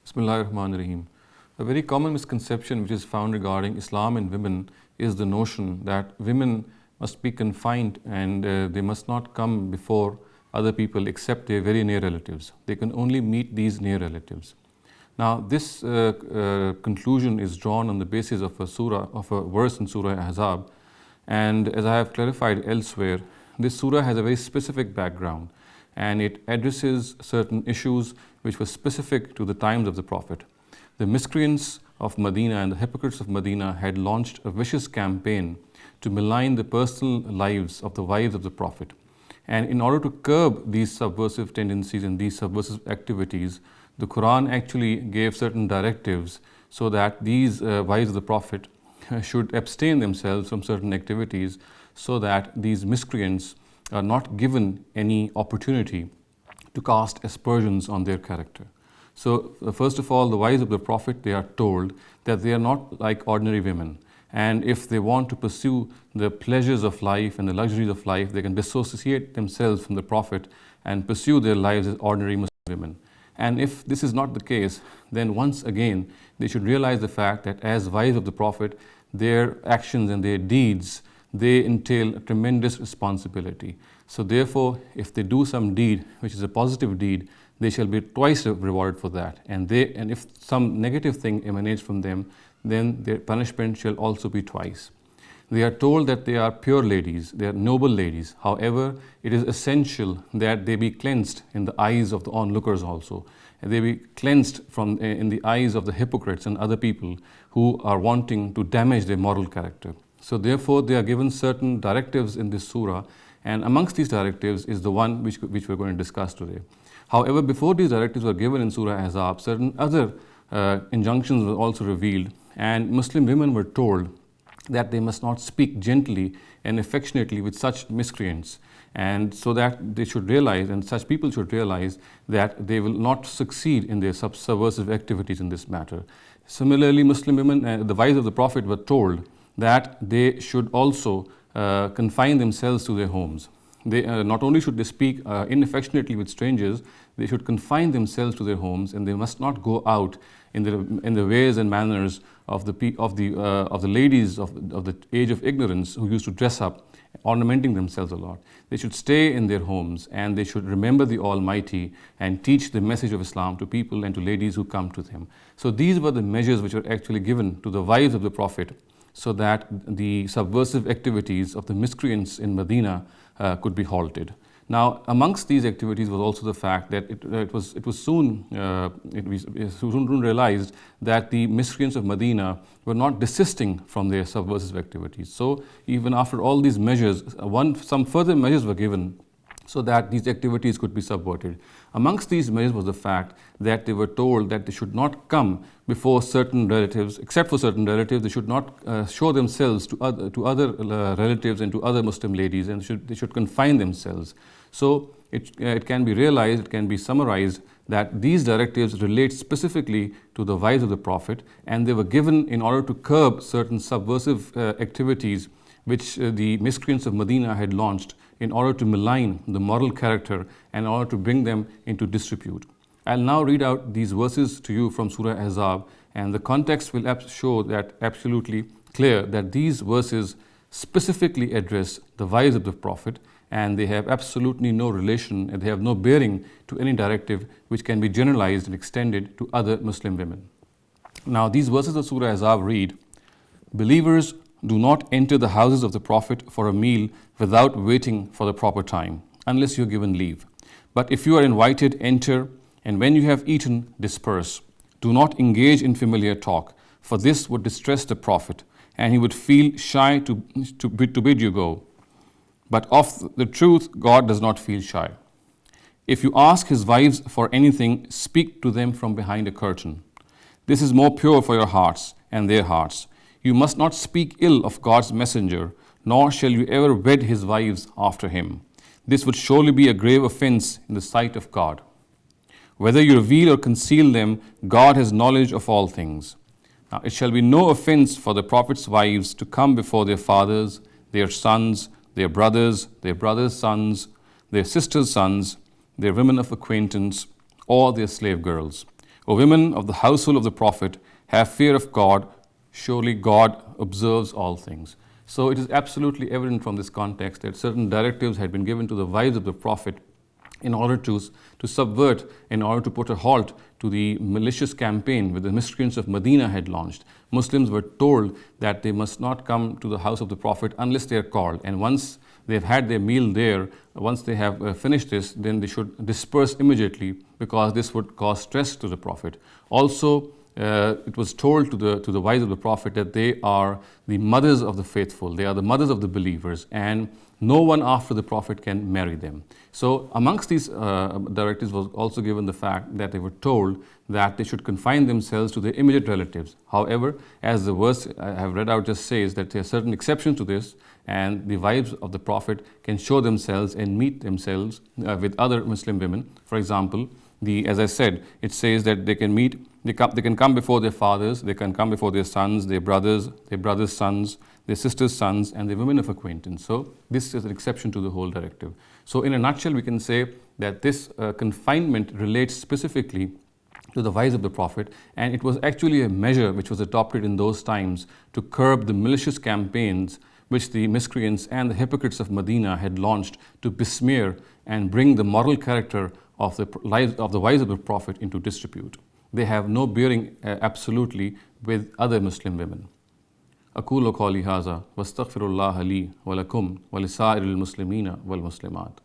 Bismillahirrahmanirrahim. A very common misconception which is found regarding Islam and women is the notion that women must be confined and they must not come before other people except their very near relatives. They can only meet these near relatives. Now, this conclusion is drawn on the basis of a verse in Surah Ahzab, and as I have clarified elsewhere, this surah has a very specific background and it addresses certain issues which were specific to the times of the Prophet. The miscreants of Medina and the hypocrites of Medina had launched a vicious campaign to malign the personal lives of the wives of the Prophet. And in order to curb these subversive tendencies and these subversive activities, the Quran actually gave certain directives so that these wives of the Prophet should abstain themselves from certain activities so that these miscreants are not given any opportunity to cast aspersions on their character. So first of all, the wives of the Prophet, they are told that they are not like ordinary women. And if they want to pursue the pleasures of life and the luxuries of life, they can dissociate themselves from the Prophet and pursue their lives as ordinary Muslim women. And if this is not the case, then once again, they should realize the fact that as wives of the Prophet, their actions and their deeds, they entail a tremendous responsibility. So therefore, if they do some deed, which is a positive deed, they shall be twice rewarded for that. And if some negative thing emanates from them, then their punishment shall also be twice. They are told that they are pure ladies, they are noble ladies. However, it is essential that they be cleansed in the eyes of the onlookers also. And they be cleansed from in the eyes of the hypocrites and other people who are wanting to damage their moral character. So therefore, they are given certain directives in this surah, and amongst these directives is the one which we're going to discuss today. However, before these directives were given in Surah Ahzab, certain other injunctions were also revealed, and Muslim women were told that they must not speak gently and affectionately with such miscreants, and so that they should realize, and such people should realize, that they will not succeed in their subversive activities in this matter. Similarly, Muslim women, the wives of the Prophet, were told that they should also confine themselves to their homes. They not only should they speak inaffectionately with strangers, they should confine themselves to their homes, and they must not go out in the ways and manners of the ladies of the age of ignorance who used to dress up, ornamenting themselves a lot. They should stay in their homes, and they should remember the Almighty and teach the message of Islam to people and to ladies who come to them. So these were the measures which were actually given to the wives of the Prophet, so that the subversive activities of the miscreants in Medina could be halted. Now, amongst these activities was also the fact that it was soon realized that the miscreants of Medina were not desisting from their subversive activities. So even after all these measures, some further measures were given so that these activities could be subverted. Amongst these measures was the fact that they were told that they should not come before certain relatives, except for certain relatives. They should not show themselves to other relatives and to other Muslim ladies, and they should confine themselves. So it can be realized, it can be summarized that these directives relate specifically to the wives of the Prophet, and they were given in order to curb certain subversive activities which the miscreants of Medina had launched in order to malign the moral character and in order to bring them into disrepute. I'll now read out these verses to you from Surah Ahzab, and the context will show that absolutely clear that these verses specifically address the wives of the Prophet, and they have absolutely no relation and they have no bearing to any directive which can be generalized and extended to other Muslim women. Now, these verses of Surah Ahzab read, "Believers, do not enter the houses of the Prophet for a meal without waiting for the proper time, unless you are given leave. But if you are invited, enter, and when you have eaten, disperse. Do not engage in familiar talk, for this would distress the Prophet, and he would feel shy to bid you go. But of the truth, God does not feel shy. If you ask his wives for anything, speak to them from behind a curtain. This is more pure for your hearts and their hearts. You must not speak ill of God's messenger, nor shall you ever wed his wives after him. This would surely be a grave offense in the sight of God. Whether you reveal or conceal them, God has knowledge of all things. Now it shall be no offense for the Prophet's wives to come before their fathers, their sons, their brothers' sons, their sisters' sons, their women of acquaintance, or their slave girls. O women of the household of the Prophet, have fear of God. Surely God observes all things. So it is absolutely evident from this context that certain directives had been given to the wives of the Prophet in order to subvert, in order to put a halt to the malicious campaign which the miscreants of Medina had launched. Muslims were told that they must not come to the house of the Prophet unless they are called. And once they've had their meal there, once they have finished this, then they should disperse immediately, because this would cause stress to the Prophet. Also, it was told to the wives of the Prophet that they are the mothers of the faithful, they are the mothers of the believers, and no one after the Prophet can marry them. So amongst these directives was also given the fact that they were told that they should confine themselves to their immediate relatives. However, as the verse I have read out just says, that there are certain exceptions to this, and the wives of the Prophet can show themselves and meet themselves with other Muslim women. For example, as I said, it says that they can come before their fathers, they can come before their sons, their brothers' sons, their sisters' sons, and the women of acquaintance. So this is an exception to the whole directive. So in a nutshell, we can say that this confinement relates specifically to the wives of the Prophet, and it was actually a measure which was adopted in those times to curb the malicious campaigns which the miscreants and the hypocrites of Medina had launched to besmear and bring the moral character of the wives of the Prophet into disrepute. They have no bearing absolutely with other Muslim women. أقول قولي هذا واستغفر الله لي ولكم ولسائر المسلمين والمسلمات.